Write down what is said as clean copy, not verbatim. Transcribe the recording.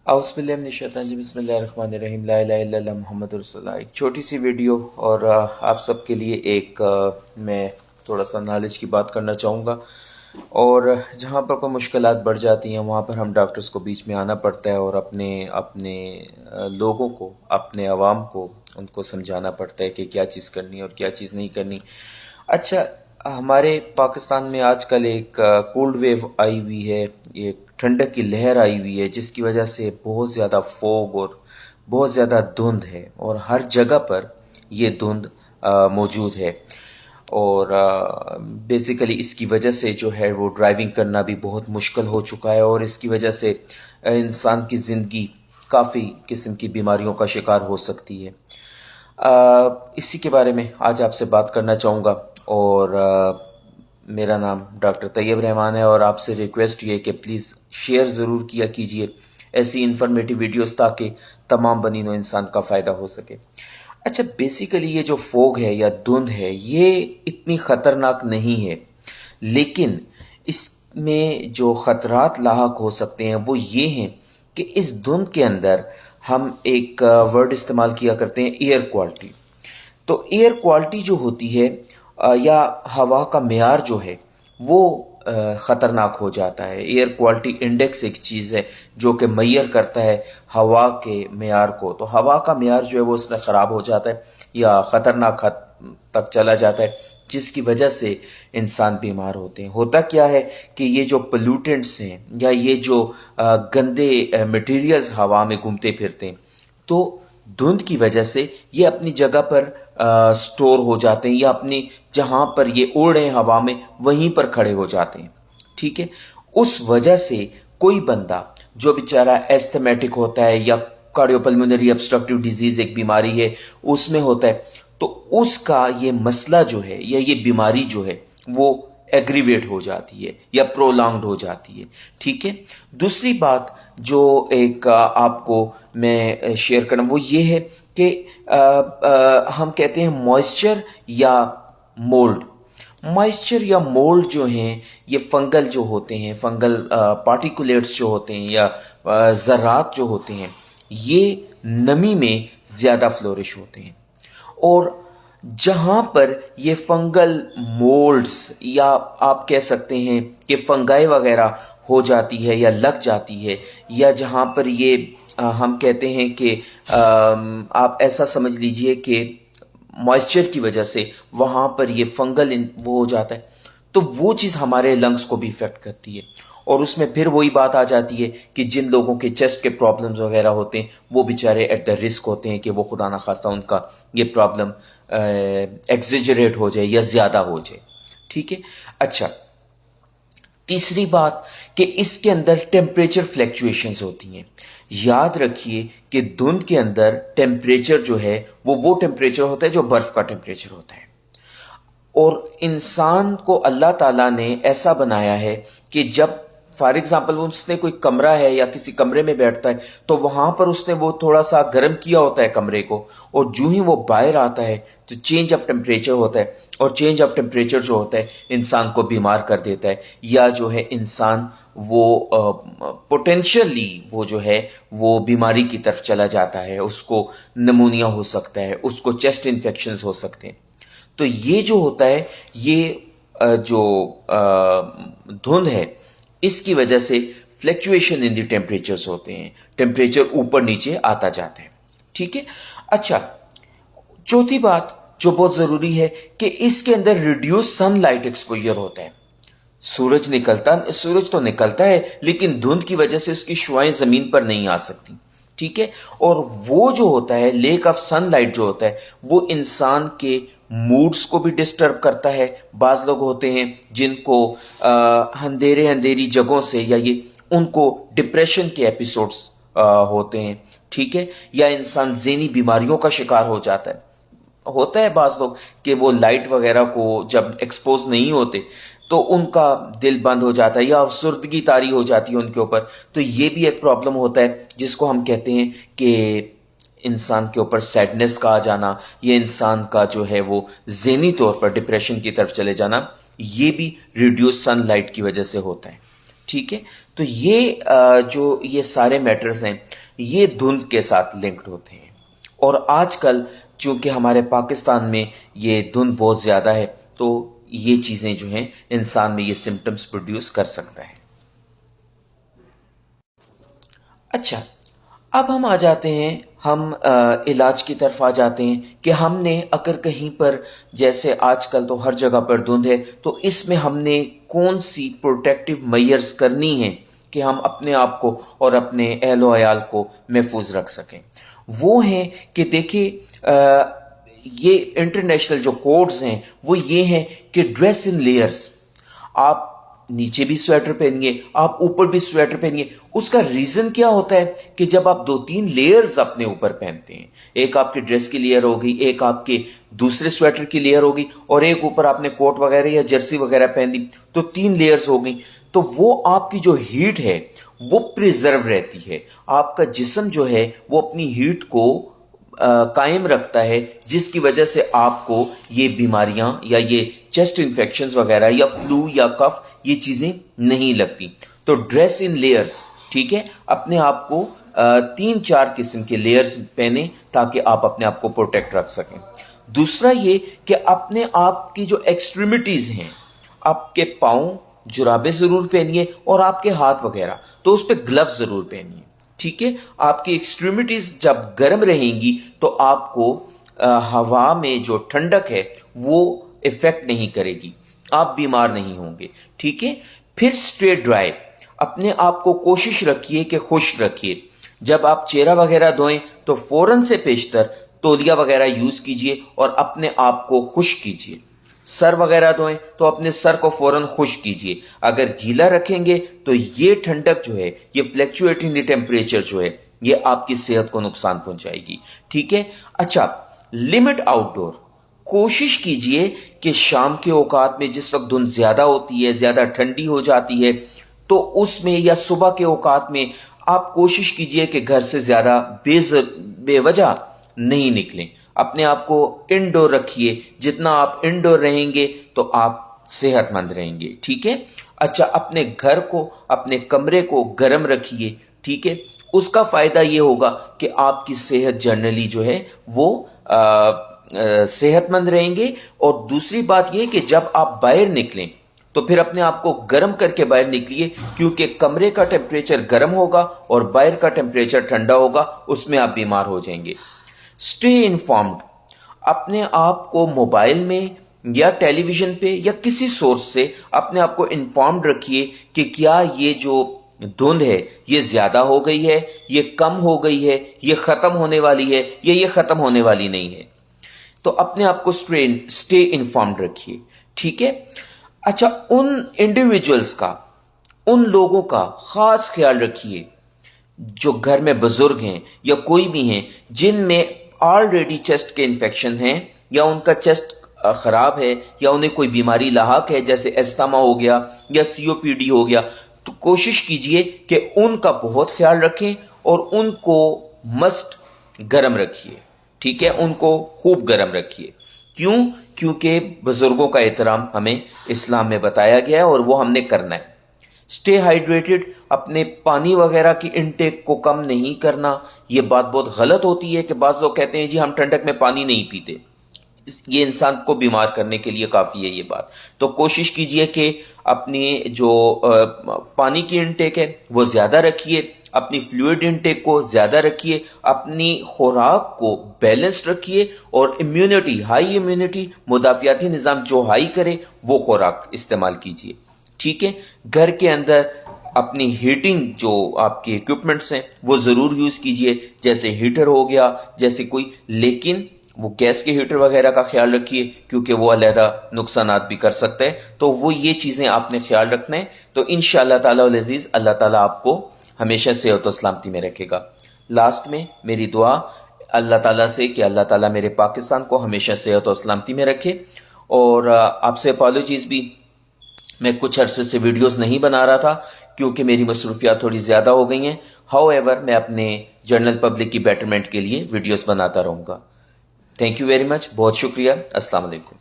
اعوذ باللہ من الشیطان الرجیم، بسم اللہ الرحمن الرحیم، لا الہ الا اللہ محمد رسول اللہ۔ ایک چھوٹی سی ویڈیو اور آپ سب کے لیے ایک میں تھوڑا سا نالج کی بات کرنا چاہوں گا، اور جہاں پر کوئی مشکلات بڑھ جاتی ہیں وہاں پر ہم ڈاکٹرز کو بیچ میں آنا پڑتا ہے، اور اپنے لوگوں کو، اپنے عوام کو ان کو سمجھانا پڑتا ہے کہ کیا چیز کرنی ہے اور کیا چیز نہیں کرنی۔ اچھا، ہمارے پاکستان میں آج کل ایک کولڈ ویو آئی ہوئی ہے، ایک ٹھنڈک کی لہر آئی ہوئی ہے، جس کی وجہ سے بہت زیادہ فوگ اور بہت زیادہ دھند ہے، اور ہر جگہ پر یہ دھند موجود ہے، اور بیسیکلی اس کی وجہ سے جو ہے وہ ڈرائیونگ کرنا بھی بہت مشکل ہو چکا ہے، اور اس کی وجہ سے انسان کی زندگی کافی قسم کی بیماریوں کا شکار ہو سکتی ہے۔ اسی کے بارے میں آج آپ سے بات کرنا چاہوں گا، اور میرا نام ڈاکٹر طیب رحمان ہے، اور آپ سے ریکویسٹ یہ ہے کہ پلیز شیئر ضرور کیا کیجئے ایسی انفارمیٹیو ویڈیوز، تاکہ تمام بنی نوع انسان کا فائدہ ہو سکے۔ اچھا، بیسیکلی یہ جو فوگ ہے یا دھند ہے یہ اتنی خطرناک نہیں ہے، لیکن اس میں جو خطرات لاحق ہو سکتے ہیں وہ یہ ہیں کہ اس دھند کے اندر ہم ایک ورڈ استعمال کیا کرتے ہیں، ایئر کوالٹی۔ تو ایئر کوالٹی جو ہوتی ہے یا ہوا کا معیار جو ہے وہ خطرناک ہو جاتا ہے۔ ایئر کوالٹی انڈیکس ایک چیز ہے جو کہ میئر کرتا ہے ہوا کے معیار کو، تو ہوا کا معیار جو ہے وہ اس میں خراب ہو جاتا ہے یا خطرناک حد تک چلا جاتا ہے، جس کی وجہ سے انسان بیمار ہوتے ہیں۔ ہوتا کیا ہے کہ یہ جو پلیوٹنٹس ہیں یا یہ جو گندے مٹیریلز ہوا میں گھومتے پھرتے ہیں، تو دھند کی وجہ سے یہ اپنی جگہ پر سٹور ہو جاتے ہیں، یا اپنی جہاں پر یہ اڑ رہے ہیں ہوا میں وہیں پر کھڑے ہو جاتے ہیں، ٹھیک ہے۔ اس وجہ سے کوئی بندہ جو بیچارہ ایستھمیٹک ہوتا ہے یا کارڈیو پلمونری ابسٹرکٹیو ڈیزیز ایک بیماری ہے اس میں ہوتا ہے، تو اس کا یہ مسئلہ جو ہے یا یہ بیماری جو ہے وہ ایگریویٹ ہو جاتی ہے یا پرولانگڈ ہو جاتی ہے، ٹھیک ہے۔ دوسری بات جو ایک آپ کو میں شیئر کرنا وہ یہ ہے کہ ہم کہتے ہیں موئسچر یا مولڈ۔ موئسچر یا مولڈ جو ہیں یہ فنگل جو ہوتے ہیں، فنگل پارٹیکولیٹس جو ہوتے ہیں یا ذرات جو ہوتے ہیں، یہ نمی میں زیادہ فلورش ہوتے ہیں، اور جہاں پر یہ فنگل مولڈز یا آپ کہہ سکتے ہیں کہ فنگائی وغیرہ ہو جاتی ہے یا لگ جاتی ہے، یا جہاں پر یہ ہم کہتے ہیں کہ آپ ایسا سمجھ لیجئے کہ موئسچر کی وجہ سے وہاں پر یہ فنگل وہ ہو جاتا ہے، تو وہ چیز ہمارے لنگز کو بھی افیکٹ کرتی ہے، اور اس میں پھر وہی بات آ جاتی ہے کہ جن لوگوں کے چیسٹ کے پرابلمز وغیرہ ہوتے ہیں وہ بیچارے ایٹ دا رسک ہوتے ہیں کہ وہ خدا نخواستہ ان کا یہ پرابلم ایگزیجریٹ ہو جائے یا زیادہ ہو جائے، ٹھیک ہے۔ اچھا، تیسری بات کہ اس کے اندر ٹیمپریچر فلیکچویشنز ہوتی ہیں۔ یاد رکھیے کہ دھند کے اندر ٹیمپریچر جو ہے وہ ٹیمپریچر ہوتا ہے جو برف کا ٹیمپریچر ہوتا ہے، اور انسان کو اللہ تعالیٰ نے ایسا بنایا ہے کہ جب فار ایگزامپل اس نے کوئی کمرہ ہے یا کسی کمرے میں بیٹھتا ہے تو وہاں پر اس نے وہ تھوڑا سا گرم کیا ہوتا ہے کمرے کو، اور جو ہی وہ باہر آتا ہے تو چینج آف ٹیمپریچر ہوتا ہے، اور چینج آف ٹیمپریچر جو ہوتا ہے انسان کو بیمار کر دیتا ہے، یا جو ہے انسان وہ پوٹینشلی وہ جو ہے وہ بیماری کی طرف چلا جاتا ہے، اس کو نمونیا ہو سکتا ہے، اس کو چیسٹ انفیکشنز ہو سکتے ہیں۔ تو یہ جو ہوتا ہے یہ جو دھند ہے اس کی وجہ سے فلیکچویشن ان دی ٹیمپریچرز ہوتے ہیں، ٹیمپریچر اوپر نیچے آتا جاتا ہے، ٹھیک ہے۔ اچھا، چوتھی بات جو بہت ضروری ہے کہ اس کے اندر ریڈیوس سن لائٹ ایکسپوجر ہوتا ہے۔ سورج تو نکلتا ہے لیکن دھند کی وجہ سے اس کی شعاعیں زمین پر نہیں آ سکتی، ٹھیک ہے، اور وہ جو ہوتا ہے لیک آف سن لائٹ جو ہوتا ہے وہ انسان کے موڈز کو بھی ڈسٹرب کرتا ہے۔ بعض لوگ ہوتے ہیں جن کو اندھیری جگہوں سے یا یہ ان کو ڈپریشن کے ایپیسوڈز ہوتے ہیں، ٹھیک ہے، یا انسان ذہنی بیماریوں کا شکار ہو جاتا ہے۔ ہوتا ہے بعض لوگ کہ وہ لائٹ وغیرہ کو جب ایکسپوز نہیں ہوتے تو ان کا دل بند ہو جاتا ہے یا افسردگی طاری ہو جاتی ہے ان کے اوپر، تو یہ بھی ایک پرابلم ہوتا ہے جس کو ہم کہتے ہیں کہ انسان کے اوپر سیڈنس کا آ جانا، یا انسان کا جو ہے وہ ذہنی طور پر ڈپریشن کی طرف چلے جانا، یہ بھی ریڈیوس سن لائٹ کی وجہ سے ہوتا ہے، ٹھیک ہے۔ تو یہ جو یہ سارے میٹرز ہیں یہ دھند کے ساتھ لنکڈ ہوتے ہیں، اور آج کل چونکہ ہمارے پاکستان میں یہ دھند بہت زیادہ ہے تو یہ چیزیں جو ہیں انسان میں یہ سمٹمز پروڈیوس کر سکتا ہے۔ اچھا، اب ہم آ جاتے ہیں، ہم علاج کی طرف آ جاتے ہیں کہ ہم نے اگر کہیں پر، جیسے آج کل تو ہر جگہ پر دھند ہے، تو اس میں ہم نے کون سی پروٹیکٹیو میئرز کرنی ہیں کہ ہم اپنے آپ کو اور اپنے اہل و عیال کو محفوظ رکھ سکیں۔ وہ ہیں کہ دیکھیں یہ انٹرنیشنل جو کوڈز ہیں وہ یہ ہیں کہ ڈریس ان لیئرز، آپ نیچے بھی سویٹر پہنیے، آپ اوپر بھی سویٹر پہنیے۔ اس کا ریزن کیا ہوتا ہے کہ جب آپ 2-3 لیئرز اپنے اوپر پہنتے ہیں، ایک آپ کی ڈریس کی لیئر ہوگی، ایک آپ کے دوسرے سویٹر کی لیئر ہوگی، اور ایک اوپر آپ نے کوٹ وغیرہ یا جرسی وغیرہ پہن دی، تو 3 لیئرز ہو گئی، تو وہ آپ کی جو ہیٹ ہے وہ پریزرو رہتی ہے۔ آپ کا جسم جو ہے وہ اپنی ہیٹ کو قائم رکھتا ہے، جس کی وجہ سے آپ کو یہ بیماریاں یا یہ چیسٹ انفیکشنز وغیرہ یا فلو یا کف یہ چیزیں نہیں لگتی۔ تو ڈریس ان لیئرز، ٹھیک ہے، اپنے آپ کو 3-4 قسم کے لیئرز پہنیں تاکہ آپ اپنے آپ کو پروٹیکٹ رکھ سکیں۔ دوسرا یہ کہ اپنے آپ کی جو ایکسٹریمٹیز ہیں، آپ کے پاؤں جرابیں ضرور پہنیے، اور آپ کے ہاتھ وغیرہ تو اس پہ گلوز ضرور پہنیے، ٹھیک ہے۔ آپ کی ایکسٹریمٹیز جب گرم رہیں گی تو آپ کو ہوا میں جو ٹھنڈک ہے وہ افیکٹ نہیں کرے گی، آپ بیمار نہیں ہوں گے، ٹھیک ہے۔ پھر اسٹے ڈرائی، اپنے آپ کو کوشش رکھیے کہ خشک رکھیے۔ جب آپ چہرہ وغیرہ دھوئیں تو فوراً سے پیشتر تولیہ وغیرہ یوز کیجئے اور اپنے آپ کو خشک کیجئے۔ سر وغیرہ دھوئیں تو اپنے سر کو فوراً خشک کیجئے۔ اگر گیلا رکھیں گے تو یہ ٹھنڈک جو ہے، یہ فلیکچویٹنگ ٹیمپریچر جو ہے، یہ آپ کی صحت کو نقصان پہنچائے گی، ٹھیک ہے۔ اچھا، لمٹ آؤٹ ڈور، کوشش کیجئے کہ شام کے اوقات میں جس وقت دھند زیادہ ہوتی ہے، زیادہ ٹھنڈی ہو جاتی ہے، تو اس میں یا صبح کے اوقات میں آپ کوشش کیجئے کہ گھر سے زیادہ بے وجہ نہیں نکلیں، اپنے آپ کو انڈور رکھیے۔ جتنا آپ انڈور رہیں گے تو آپ صحت مند رہیں گے، ٹھیک ہے۔ اچھا، اپنے گھر کو، اپنے کمرے کو گرم رکھیے، ٹھیک ہے۔ اس کا فائدہ یہ ہوگا کہ آپ کی صحت جنرلی جو ہے وہ صحت مند رہیں گے۔ اور دوسری بات یہ کہ جب آپ باہر نکلیں تو پھر اپنے آپ کو گرم کر کے باہر نکلیے، کیونکہ کمرے کا ٹیمپریچر گرم ہوگا اور باہر کا ٹیمپریچر ٹھنڈا ہوگا، اس میں آپ بیمار ہو جائیں گے۔ اسٹے انفارمڈ، اپنے آپ کو موبائل میں یا ٹیلی ویژن پہ یا کسی سورس سے اپنے آپ کو انفارمڈ رکھیے کہ کیا یہ جو دھند ہے یہ زیادہ ہو گئی ہے، یہ کم ہو گئی ہے، یہ ختم ہونے والی ہے یا یہ ختم ہونے والی نہیں ہے۔ تو اپنے آپ کو اسٹے انفارمڈ رکھیے، ٹھیک ہے۔ اچھا، ان انڈیویجولز کا، ان لوگوں کا خاص خیال رکھیے جو گھر میں بزرگ ہیں یا کوئی بھی ہیں جن میں آلریڈی چیسٹ کے انفیکشن ہیں، یا ان کا چیسٹ خراب ہے، یا انہیں کوئی بیماری لاحق ہے جیسے استھما ہو گیا یا COPD ہو گیا، تو کوشش کیجئے کہ ان کا بہت خیال رکھیں اور ان کو مسٹ گرم رکھیے، ٹھیک ہے، ان کو خوب گرم رکھیے۔ کیوں؟ کیونکہ بزرگوں کا احترام ہمیں اسلام میں بتایا گیا ہے اور وہ ہم نے کرنا ہے۔ اسٹے ہائیڈریٹڈ، اپنے پانی وغیرہ کی انٹیک کو کم نہیں کرنا۔ یہ بات بہت غلط ہوتی ہے کہ بعض لوگ کہتے ہیں جی ہم ٹھنڈک میں پانی نہیں پیتے، یہ انسان کو بیمار کرنے کے لیے کافی ہے یہ بات۔ تو کوشش کیجئے کہ اپنی جو پانی کی انٹیک ہے وہ زیادہ رکھیے، اپنی فلوئڈ انٹیک کو زیادہ رکھیے، اپنی خوراک کو بیلنسڈ رکھیے، اور امیونٹی، ہائی امیونٹی، مدافعاتی نظام جو ہائی کرے وہ خوراک استعمال کیجئے، ٹھیک ہے۔ گھر کے اندر اپنی ہیٹنگ جو آپ کے اکوپمنٹس ہیں وہ ضرور یوز کیجئے، جیسے ہیٹر ہو گیا، جیسے کوئی، لیکن وہ گیس کے ہیٹر وغیرہ کا خیال رکھیے کیونکہ وہ علیحدہ نقصانات بھی کر سکتے ہیں، تو وہ یہ چیزیں آپ نے خیال رکھنا ہے۔ تو انشاءاللہ تعالی العزیز اللہ تعالیٰ آپ کو ہمیشہ صحت و سلامتی میں رکھے گا۔ لاسٹ میں میری دعا اللہ تعالیٰ سے کہ اللہ تعالیٰ میرے پاکستان کو ہمیشہ صحت و سلامتی میں رکھے، اور آپ سے اپالوجیز بھی، میں کچھ عرصے سے ویڈیوز نہیں بنا رہا تھا کیونکہ میری مصروفیات تھوڑی زیادہ ہو گئی ہیں۔ ہاؤ ایور میں اپنے جنرل پبلک کی بیٹرمنٹ کے لیے ویڈیوز بناتا رہوں گا۔ تھینک یو ویری مچ، بہت شکریہ، السلام علیکم۔